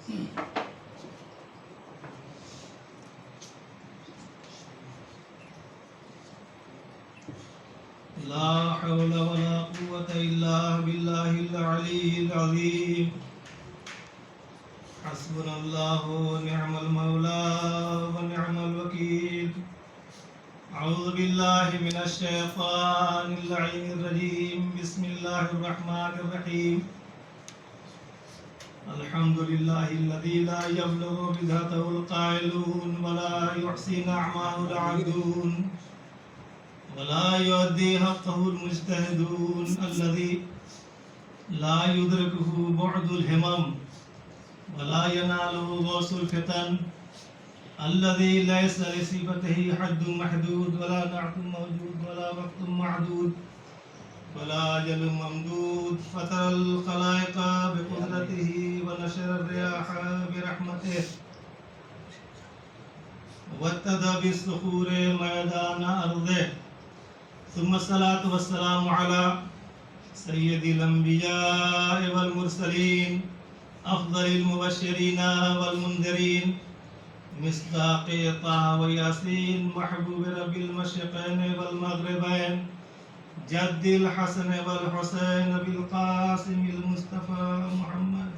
لا حول ولا قوة إلا بالله العلي العظيم حسبنا الله ونعم المولى ونعم الوكيل أعوذ بالله من الشيطان اللعين الرجيم بسم الله الرحمن الرحيم الحمد لله الذي لا يبلغ بذاته القائلون ولا يحصي نعمه العابدون ولا يؤدي حقه المجتهدون الذي لا يدركه بعد الهمم ولا يناله غوص الفتن الذي ليس لصفته حد محدود ولا نعت موجود ولا وقت معدود ولا أجل ممدود فترى الخلائق بقدرته ونشر الرياح برحمته واتدى بالصخور ميدان أرضه ثم الصلاة والسلام على سيد الأنبياء والمرسلين أفضل المبشرين والمنذرين مصداق طه وياسين محبوب رب المشرقين والمغربين جد الحسن والحسين بالقاسم المصطفى محمد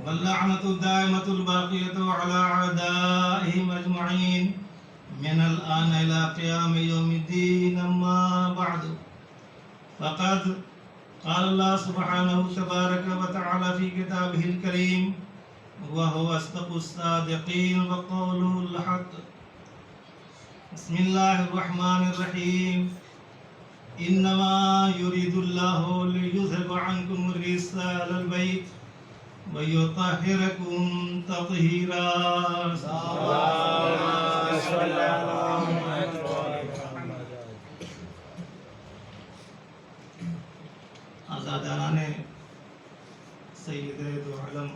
واللعنة الدائمة الباقية على أعدائهم أجمعين من الآن إلى قيام يوم الدين. أما بعد فقد قال الله سبحانه تبارك وتعالى في كتابه الكريم وهو أصدق الصادقين وقوله الحق. بسم الله الرحمن الرحيم إنما يريد الله ليذهب عنكم الرجس أهل البيت ويطهركم تطهيرا. آزاداران سید دو علم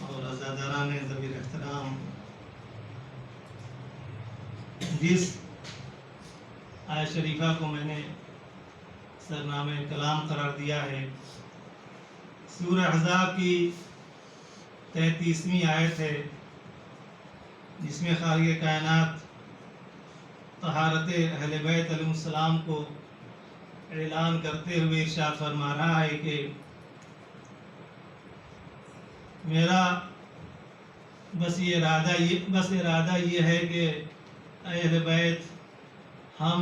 اور آزاداران ضمیر احترام، جس آیت شریفہ کو میں نے سرنامہ کلام قرار دیا ہے، سورہ احزاب کی 33ویں آیت ہے، جس میں خالق کائنات طہارت اہل بیت علیہ السلام کو اعلان کرتے ہوئے ارشاد فرما رہا ہے کہ میرا بس ارادہ یہ ہے کہ اہل بیت ہم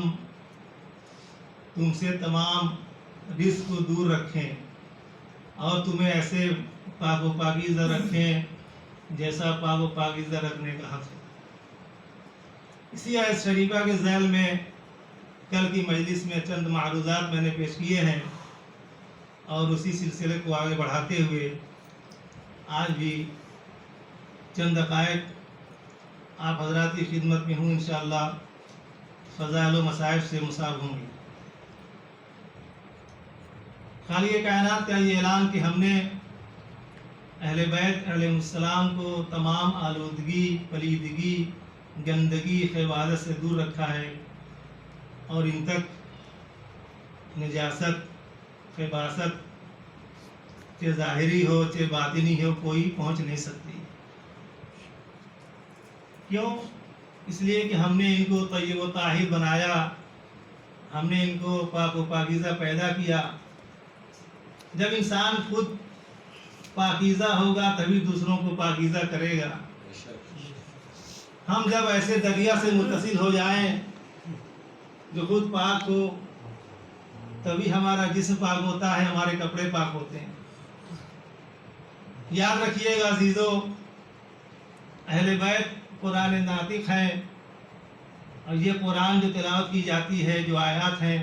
تم سے تمام رزق کو دور رکھیں اور تمہیں ایسے پاک و پاکیزہ رکھیں جیسا پاک و پاکیزہ رکھنے کا حق ہے. اسی آیت شریفہ کے ذیل میں کل کی مجلس میں چند معروضات میں نے پیش کیے ہیں اور اسی سلسلے کو آگے بڑھاتے ہوئے آج بھی چند دقائق آپ حضرات کی خدمت میں ہوں. انشاءاللہ فضائل و مصائب سے مصاب ہوں گی. خالق کائنات کا یہ اعلان کہ ہم نے اہل بیت علیہ السلام کو تمام آلودگی، پلیدگی، گندگی، خباثت سے دور رکھا ہے اور ان تک نجاست، خباثت چاہے ظاہری ہو چاہے باطنی ہو کوئی پہنچ نہیں سکتی. کیوں؟ اس لیے کہ ہم نے ان کو طیب و طاہر بنایا، ہم نے ان کو پاک و پاکیزہ پیدا کیا. جب انسان خود پاکیزہ ہوگا تبھی دوسروں کو پاکیزہ کرے گا. ہم جب ایسے دریا سے متصل ہو جائیں جو خود پاک ہو تبھی ہمارا جسم پاک ہوتا ہے، ہمارے کپڑے پاک ہوتے ہیں. یاد رکھیے گا عزیزو، اہل بیت قرآن ناطق ہیں اور یہ قرآن جو تلاوت کی جاتی ہے، جو آیات ہیں،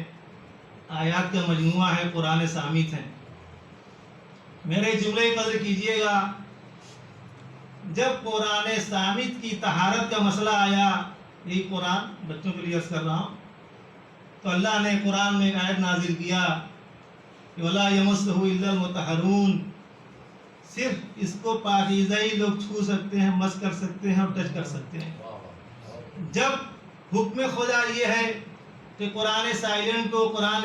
آیات کا مجموعہ ہے، قرآن صامت ہیں. میرے جملے قدر کیجئے گا، جب قرآن صامت کی طہارت کا مسئلہ آیا، یہی قرآن بچوں کے لیے عرض کر رہا ہوں، تو اللہ نے قرآن میں ایک آیت نازل کیا کہ وَلَا يَمَسُّهُ إِلَّا الْمُطَهَّرُونَ، صرف اس کو پاکیزہ ہی لوگ چھو سکتے ہیں، مس کر سکتے ہیں اور ٹچ کر سکتے ہیں. جب حکم خدا یہ ہے کہ قرآن سائلنٹ کو، قرآن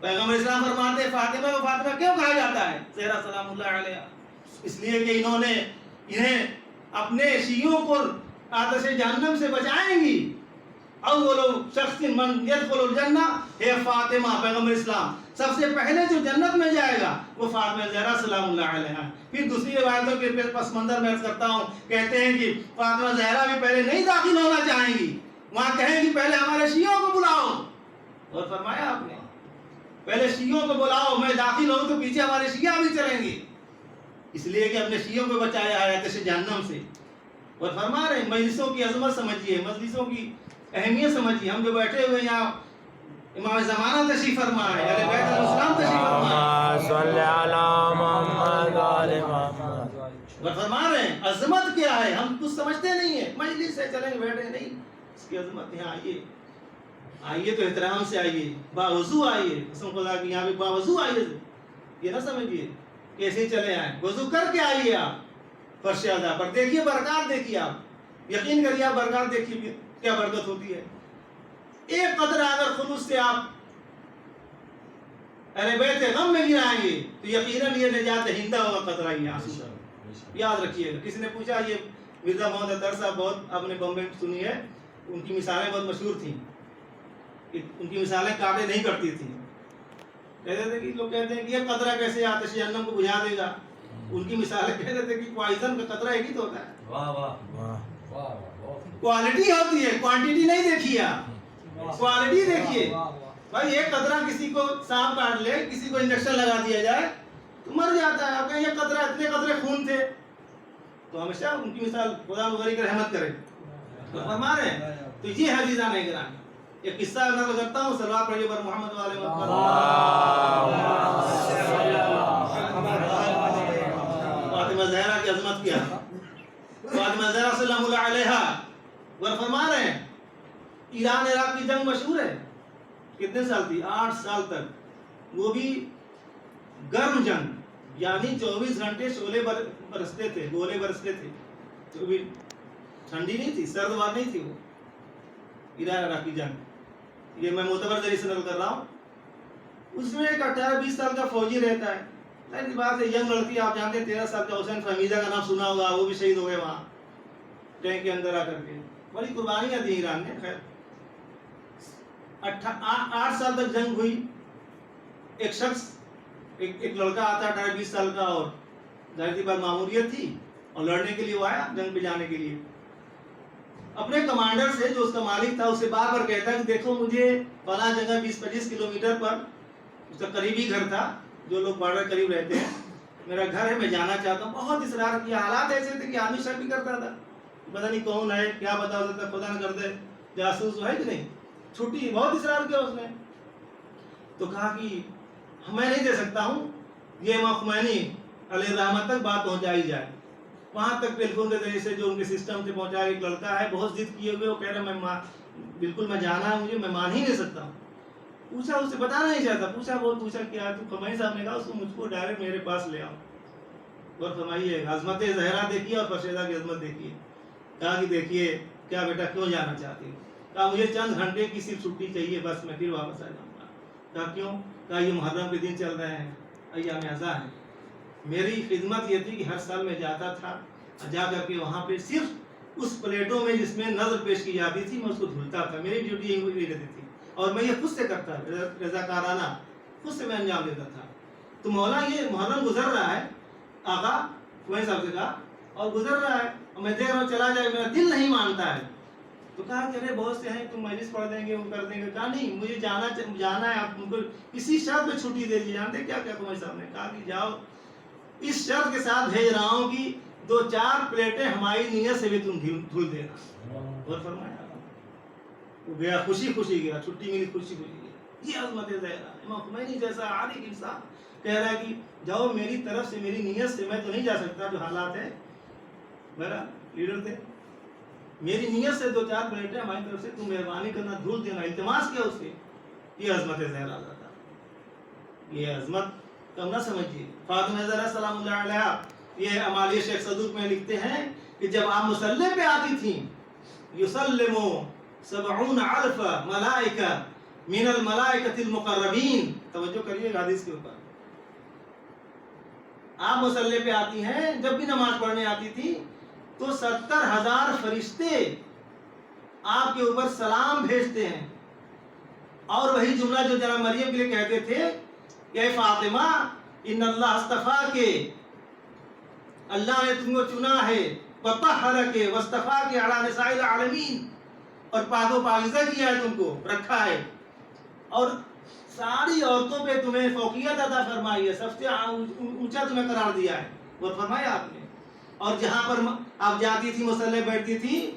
پیغمبر اسلام فرماتے ہیں فاطمہ کو فاطمہ کیوں کہا جاتا ہے زہرا سلام اللہ علیہ؟ اس لیے کہ انہیں اپنے شیعوں کو آتش جہنم سے بچائیں گی. اول شخص من يدخل الجنہ ہے فاطمہ. پیغمبر اسلام سب سے پہلے جو جنت میں جائے گا وہ فاطمہ زہرا سلام اللہ علیہ. پھر دوسری روایتوں کے پس منظر میں عرض کرتا ہوں، کہتے ہیں کہ فاطمہ زہرا بھی پہلے نہیں داخل ہونا چاہیں گی، وہاں کہیں گی پہلے ہمارے شیعوں کو بلاؤ. اور فرمایا آپ نے پہلے شیعوں کو بلاؤ، میں داخل ہوں تو پیچھے ہمارے شیعہ بھی چلیں گے. اس لیے کہ اپنے شیعوں کو بچایا ہے آتش جہنم سے. اور فرما رہے ہیں مجلسوں کی عظمت سمجھیے، مجلسوں کی اہمیت سمجھیے. ہم جو بیٹھے ہوئے یہاں امام زمانہ تشریف فرما ہے، اہل بیت علیہ السلام تشریف فرما ہے. صلی علی محمد وعلی محمد. اور فرما رہے ہیں عظمت کیا ہے، ہم کچھ سمجھتے نہیں ہیں. مجلس ہے چلیں بیٹھے نہیں، اس کی عظمت یہاں آئیے تو احترام سے آئیے، باوضو آئیے. قسم خدا کی یہاں پہ باوضو آئیے، یہ نہ سمجھیے کیسے چلے آئیں. وضو کر کے آئیے آپ فرش ادا پر. دیکھیے برکات، دیکھیے آپ یقین کریے آپ برکات دیکھیے کیا برکت ہوتی ہے. ایک قطرہ اگر خلوص سے آپ اہل بیت غم میں گرائیں گے تو یقیناً یہ نجات ہندہ ہوگا قطرہ ہی آنسو. یاد رکھیے گا. کسی نے پوچھا، یہ مرزا محمد اطہر صاحب بہت آپ نے بمبئی میں سنی ہے، ان کی مثالیں بہت مشہور تھیں. ان کی مثالیں کعبے نہیں کرتی تھیں. کہتے تھے کہ لوگ کہتے ہیں کہ یہ قطرہ کیسے آتش جہنم کو بجھا دے گا. ان کی مثالیں کہتے تھے کہ پوائزن کا قطرہ ایک ہی تو ہوتا ہے. واہ واہ واہ واہ. کوالٹی ہوتی ہے، کوانٹیٹی نہیں دیکھیے آپ، کوالٹی دیکھیے. بھائی ایک قطرہ کسی کو سانپ کاٹ لے، کسی کو انجیکشن لگا دیا جائے تو مر جاتا ہے. آپ کہیں یہ قطرہ اتنے قطرے خون تھے، تو ہمیشہ ان کی مثال خدا مغری کی رحمت کرے. تو فرما رہے ہیں تو یہ حدیثہ نہیں گرانی. ایک قصہ نقل کرتا ہوں، صلوات پڑھیے پر محمد والے محمد. فاطمہ زہرا کی عظمت کیا، فاطمہ زہرا سلام اللہ علیہ. وہ فرما رہے ہیں ایران عراق کی جنگ مشہور ہے. کتنے سال تھی؟ 8 سال تک. وہ بھی گرم جنگ، یعنی 24 گھنٹے شعلے برستے تھے، گولے برستے تھے. تو بھی ٹھنڈی نہیں تھی، سرد وار نہیں تھی. وہ ایران عراق کی جنگ، یہ میں معتبر ذریعے سے نقل کر رہا ہوں. اس میں ایک 18-20 سال کا فوجی رہتا ہے. ظاہر سی بات ہے ینگ لڑکی، آپ جانتے ہیں 13 سال کا حسین فہمیدہ کا نام سنا ہوگا، وہ بھی شہید ہو گئے وہاں ٹینک کے اندر آ کر کے. بڑی قربانیاں دی ایران نے. خیر 8 سال تک جنگ ہوئی. ایک شخص ایک لڑکا آتا 18-20 سال کا، اور ظاہر سی بات معمولیت تھی اور لڑنے کے لیے وہ آیا جنگ پہ جانے کے لیے. اپنے کمانڈر سے جو اس کا مالک تھا اسے بار بار کہتا کہ دیکھو مجھے فلاں جگہ 20-25 کلومیٹر پر، اس کا قریبی گھر تھا، جو لوگ بارڈر قریب رہتے ہیں، میرا گھر ہے، میں جانا چاہتا ہوں. بہت اصرار کیا. حالات ایسے تھے کہ آدمی شک بھی کرتا تھا، پتہ نہیں کون ہے، کیا بتا سکتا، خدا نہ کر دے جاسوس ہے کہ نہیں. چھٹی بہت اصرار کیا اس نے. تو کہا کہ میں نہیں دے سکتا ہوں، یہ امام خمینی علیہ الرحمت تک بات پہنچائی جائے. وہاں تک ٹیلی فون کے ذریعے سے جو ان کے سسٹم سے پہنچایا. ایک لڑکا ہے بہت ضد کیے ہوئے، وہ کہہ رہا میں بالکل میں جانا ہے مجھے، میں مان ہی نہیں سکتا ہوں. پوچھا، اسے بتانا نہیں چاہتا. پوچھا کیا تو خمینی صاحب نے کہا اس کو مجھ کو ڈائریکٹ میرے پاس لے آؤ. اور فرمائیے عظمت زہرا دیکھیے اور فرشیدہ کی عظمت دیکھیے. کہا کہ دیکھیے کیا بیٹا کیوں جانا چاہتی ہو؟ کہا مجھے چند گھنٹے کی صرف چھٹی چاہیے، بس میں پھر واپس آ جاؤں گا. کہا کیوں؟ کہا یہ محرم کے دن چل رہے ہیں، ایام اعزا ہیں. میری خدمت یہ تھی کہ ہر سال میں جاتا تھا، جا کر کے وہاں پہ صرف اس پلیٹوں میں جس میں نظر پیش کی جاتی تھی میں اس کو دھلتا تھا. میری ڈیوٹی یہی رہتی تھی اور میں یہ خود سے کرتا، رضاکارانہ خود سے میں انجام دیتا تھا. تو مولا یہ محرم گزر رہا ہے، آقا خمینی صاحب سے کہا، اور گزر رہا ہے اور میں دیکھ رہا ہوں چلا جائے، میرا دل نہیں مانتا ہے. تو کہا کہ ارے بہت سے ہیں، تم مجلس پڑھ دیں گے، وہ کر دیں گے. کہا نہیں، مجھے جانا ہے. آپ ان کو کسی شرط پہ چھٹی دے دی. جانتے کیا خمینی صاحب نے کہا کہ جاؤ، اس شرط کے ساتھ بھیج رہا ہوں کہ 2-4 پلیٹیں ہماری نیت سے بھی تم دھل دینا. اور فرمایا وہ گیا، خوشی خوشی گیا، چھٹی ملی، خوشی خوشی گیا. یہ عظمت زہرا. امام خمینی جیسا عارف انسان کہہ رہا ہے کہ جاؤ میری طرف سے، میری نیت سے. میں تو نہیں جا سکتا، جو حالات ہے، میرا لیڈر تھے، میری نیت سے 2-4 پلیٹیں ہماری طرف سے تم مہربانی کرنا دھول دینا. التماس کیا اس کے. یہ عظمت زہرا تھا. یہ عظمت کم نہ سمجھیے. فاطمہ زہرا سلام اللہ علیہ، یہ امالیہ شیخ صدوق میں لکھتے ہیں کہ جب آپ مصلی پہ آتی تھیں، یسلمو 70,000 ملائکہ من الملائکۃ المقربین توجہ کریے حدیث کے اوپر. آپ مصلی پہ آتی ہیں, جب بھی نماز پڑھنے آتی تھی تو 70,000 فرشتے آپ کے اوپر سلام بھیجتے ہیں, اور وہی جملہ جو جناب مریم کے لیے کہتے تھے کہ اے فاطمہ ان اللہ اصطفیٰ کے, اللہ نے تم کو چنا ہے, وطہرک واصطفیٰ کے علی نساء العالمین, اور پاک و پاکیزہ کیا ہے, تم کو رکھا ہے, اور ساری عورتوں پہ تمہیں فوقیت عطا فرمائی ہے, سب سے اونچا تمہیں قرار دیا ہے. اور فرمایا آپ نے, اور جہاں پر آپ جاتی تھی مصلی بیٹھتی تھی,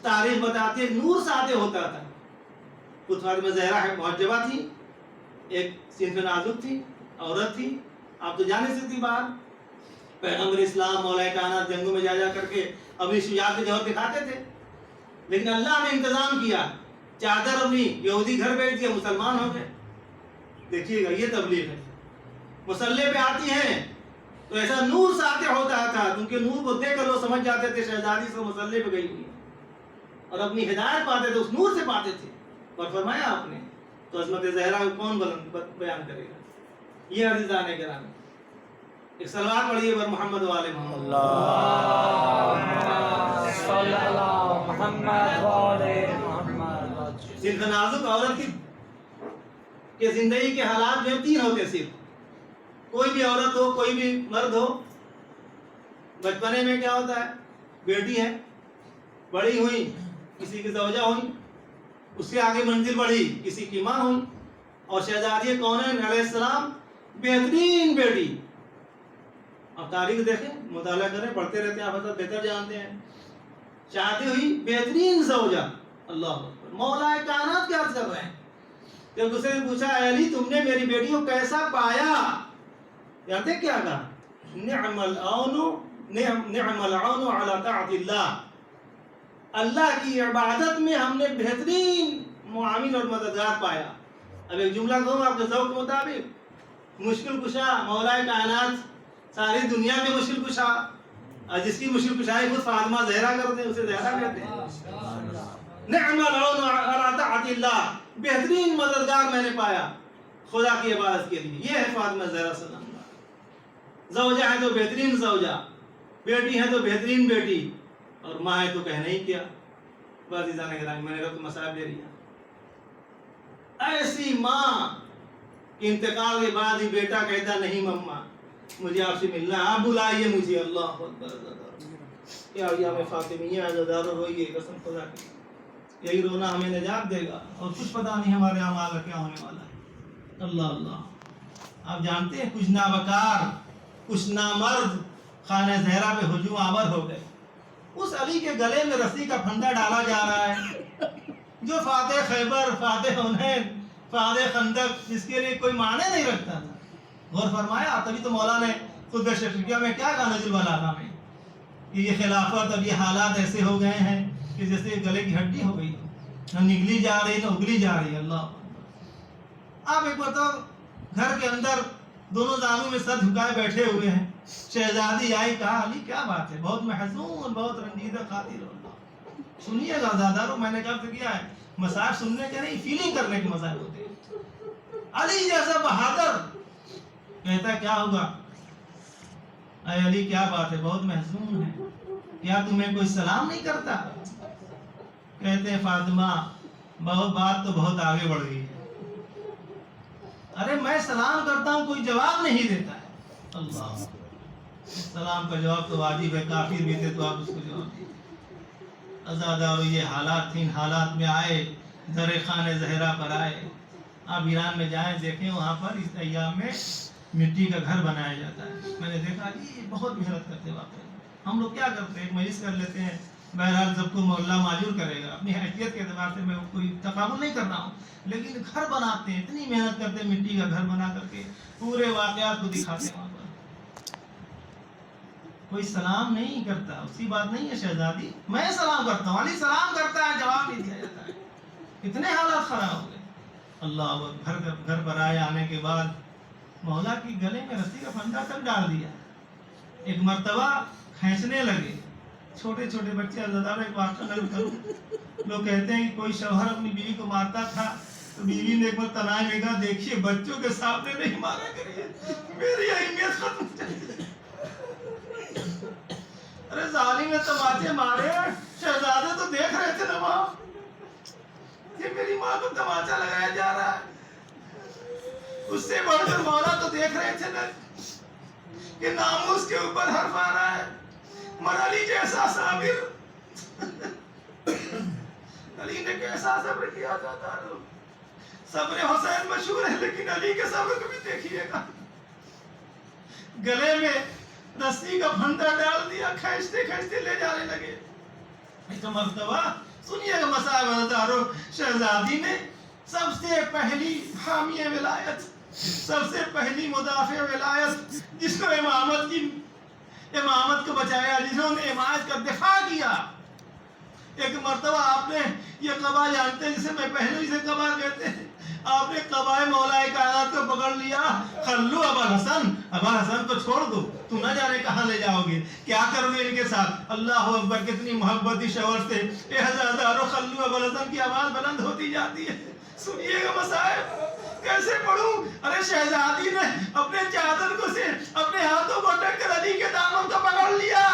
تاریخ بتاتی ہے نور ساطع ہوتا تھا. خود فاطمہ زہرا ہے محجبہ تھی, ایک صنف نازک تھی, عورت تھی, آپ تو جا نہیں سکتی باہر. پیغمبر اسلام مولا کائنات جنگوں میں جا کر کے اپنی شجاعت کے جوہر دکھاتے تھے, لیکن اللہ نے انتظام کیا, چادر اپنی یہودی گھر بیٹھ دیا, مسلمان ہو گئے. دیکھیے گا یہ تبلیغ ہے. مصلی پہ آتی ہیں تو ایسا نور ساطع ہوتا تھا, کیونکہ نور کو دیکھ کر لوگ سمجھ جاتے تھے شہزادی سے مصلی پہ گئی ہوئی ہے, اور اپنی ہدایت پاتے تھے, اس نور سے پاتے تھے. اور فرمایا آپ نے تو عظمت زہرا کو کون بیان کرے گا. یہ عزیزان کرام, ایک صلوات پڑھیے بر محمد و آل محمد. صلی اللہ محمد و آل محمد. صرف نازک عورت کی زندگی کے حالات جو 3 ہوتے, صرف کوئی بھی عورت ہو, کوئی بھی مرد ہو, بچپنے میں کیا ہوتا ہے, بیٹی ہے, بڑی ہوئی کسی کی زوجہ ہوئی, اس سے آگے منزل بڑھی کسی کی ماں ہوئی, اور شہزادی کونین علیہ السلام بہترین بیٹی. اب تاریخ دیکھیں, مطالعہ کریں, پڑھتے رہتے ہیں, آپ حضرت بہتر جانتے ہیں. شادی ہوئی بہترین زوجہ, اللہ اکبر, مولا کائنات کیا عرض کر رہے ہیں. جب دوسرے نے پوچھا اے علی تم نے میری بیٹی کو کیسا پایا, جانتے کیا کہا, نعم العون علی طاعت اللہ, اللہ کی عبادت میں ہم نے بہترین معاون اور مددگار پایا. اب ایک جملہ کہوں آپ کے ذوق کے مطابق, مشکل کشا مولا کائنات, ساری دنیا کے مشکل کشا, جس کی مشکل کشائی خود فاطمہ زہرا کرتے ہیں, اسے زہرا کہتے ہیں. نعم العون علی طاعت اللہ, بہترین مددگار میں نے پایا خدا کی عبادت کے لیے. یہ ہے فاطمہ زہرا صلی اللہ علیہ وسلم. زوجہ ہے تو بہترین زوجہ, بیٹی ہے تو بہترین بیٹی, اور ماں ہے تو کہنا ہی کیا. بس عزیزان کرام, میں نے رب مسائب دے رہی. ایسی ماں انتقال کے بعد ہی بیٹا کہتا نہیں مما مجھے آپ سے ملنا ہے, آپ بلائیے مجھے. اللہ اکبر, کیا ایام فاطمیہ عزادار روئیے, قسم خدا کی یہی رونا ہمیں نجات دے گا, اور کچھ پتہ نہیں ہمارے اعمال کا کیا ہونے والا ہے. اللہ اللہ. آپ جانتے ہیں کچھ نابکار, کچھ نامرد خانہ زہرا پہ ہجوم آور ہو گئے. اس علی کے گلے میں رسی کا پھندا ڈالا جا رہا ہے جو فاتح خیبر, فاتح حنین, فاتح خندق, جس کے لیے کوئی معنی نہیں رکھتا تھا. غور فرمایا, تبھی تو مولا نے خود شفیقیہ میں کیا کہا نجل البلاغہ میں, کہ یہ خلافت, اب یہ حالات ایسے ہو گئے ہیں کہ جیسے گلے کی ہڈی ہو گئی, نہ نگلی جا رہی نہ اگلی جا رہی. اللہ آپ ایک بتاؤ, گھر کے اندر دونوں دانوں میں سر جھکائے بیٹھے ہوئے ہیں, شہزادی آئی, کہا علی کیا بات ہے, بہت محزون, بہت رنجیدہ خاطر. سنیے گا زادارو, میں نے کب کیا ہے, مسائل سننے کے نہیں فیلنگ کرنے کے مسائل ہوتے ہیں. علی جیسا بہادر کہتا کیا ہوگا, اے علی کیا بات ہے, بہت محزون ہے, کیا تمہیں کوئی سلام نہیں کرتا. کہتے ہیں فاطمہ بہت بات تو بہت آگے بڑھ گئی ہے, ارے میں سلام کرتا ہوں کوئی جواب نہیں دیتا ہے. اللہ, سلام کا جواب تو واجب ہے, کافر بھی تھے تو آپ اس کو جواب دیتے. ازادارو یہ حالات تھے, ان حالات میں آئے, در خانہ زہرا پر آئے. آپ ایران میں جائیں دیکھیں, وہاں پر اس ایام میں مٹی کا گھر بنایا جاتا ہے. میں نے دیکھا جی بہت محنت کرتے واقعی. ہم لوگ کیا کرتے ہیں, ایک مجلس کر لیتے ہیں, بہرحال سب کو محلہ معجور کرے گا, اپنی حیثیت کے اعتبار سے میں کوئی تقابل نہیں کر رہا ہوں, لیکن گھر بناتے ہیں, اتنی محنت کرتے ہیں, مٹی کا گھر بنا کر کے پورے واقعات کو دکھاتے ہیں. وہاں پر کوئی سلام نہیں کرتا, اس کی بات نہیں ہے شہزادی, میں سلام کرتا ہوں, علی سلام کرتا ہے, جواب نہیں دیا جاتا ہے. اتنے حالات خراب ہو گئے. اللہ گھر پر آئے, آنے کے بعد مولا کی گلے میں رسی کا پھندا تک ڈال دیا. ایک مرتبہ کھینچنے لگے, چھوٹے چھوٹے بچے. اللہ تعالیٰ ایک واقعہ نقل کروں, لوگ کہتے ہیں کہ کوئی شوہر اپنی بیوی کو مارتا تھا تو بیوی نے ایک مرتبہ میں کہا دیکھیے بچوں کے سامنے نہیں مارا کریے، میری اہمیت ختم ہو جائے۔ ارے ظالم نے تماچے مارے، شہزادے تو دیکھ رہے تھے نا ماں کہ میری ماں کو تماچا لگایا جا رہا ہے، اس سے بڑھ کر مولا تو دیکھ رہے تھے نا کہ ناموس کے اوپر حرف آ رہا ہے۔ مگر علی جیسا صابر، علی نے کیسا صبر کیا جاتا ہے۔ صبر حسین مشہور ہے لیکن علی کے صبر کو بھی دیکھیے گا۔ گلے میں رسی کا پھندا ڈال دیا، کھینچتے کھینچتے لے جانے لگے۔ ایک مرتبہ سنیے گا مصائب ہزاروں، شہزادی نے سب سے پہلی حامی ولایت، سب سے پہلی مدافع ولایت، جس کو امامت کو بچایا، جنہوں نے امامت کا دفاع کیا۔ ایک مرتبہ آپ نے یہ قبا جانتے ہیں جسے میں پہلے اسے قبا کہتے ہیں، آپ نے قبا مولا کائنات کو پکڑ لیا، خلو ابا حسن کو چھوڑ دو، تم نہ جانے کہاں لے جاؤ گے، کیا کرو گے ان کے ساتھ۔ اللہ اکبر، کتنی محبتی شعور سے اے ہزاروں خلو ابا حسن کی آواز بلند ہوتی جاتی ہے۔ سنیے گا مصائب کیسے پڑھوں۔ ارے شہزادی نے اپنے چادر کو سے اپنے ہاتھوں کو ڈھک کر علی کے دامن کو پکڑ لیا۔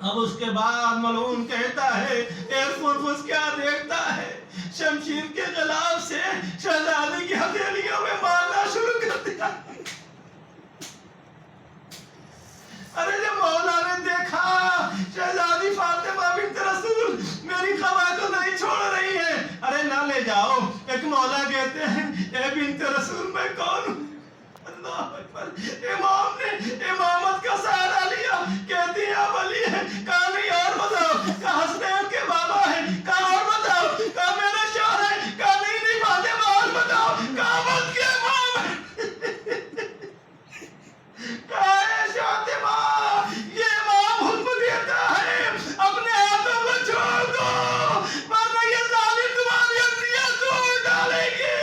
اب اس کے بعد ملعون کہتا ہے اے پرفس کیا دیکھتا ہے، شمشیر کے غلاف سے شہزادی کی ہتھیلیوں میں مارنا شروع کر دیا۔ ارے جب مولا نے دیکھا شہزادی فاطمہ بنت رسول میری قبا کو نہیں چھوڑ رہی ہے، ارے نہ لے جاؤ۔ ایک مولا کہتے ہیں اے بنت رسول میں کون ہوں؟ اللہ اکبر، امام نے امامت کا سہارا لیا، کہتی ہیں آپ علی ہے، کہا نہیں اور بتاؤ، کہا حسنین کے بابا ہے، کہا اور بتاؤ، کہا میرے شوہر ہے، کہا نہیں فاطمہ اور بتاؤ، کہا مت کے امام ہے، کہا اے فاطمہ یہ امام حکم دیتا ہے اپنے ہاتھوں کو چھوڑ دو ورنہ یہ ظالم تمہاری اذیت کو ڈالیں گے۔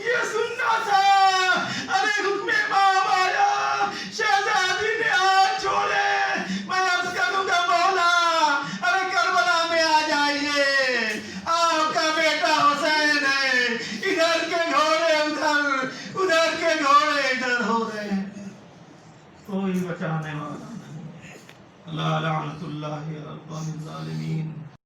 یہ سننا تھا۔ ارے حکم امام آیا، شہزادی نے ہاتھ چھوڑے، میں عرض کروں گا مولا ارے کربلا میں آ جائیے، آپ کا بیٹا حسین ہے، ادھر کے گھوڑے ادھر، ادھر کے گھوڑے ادھر ہو رہے ہیں، کوئی بچانے والا نہیں۔ اللہ لعنت اللہ علی الظالمین۔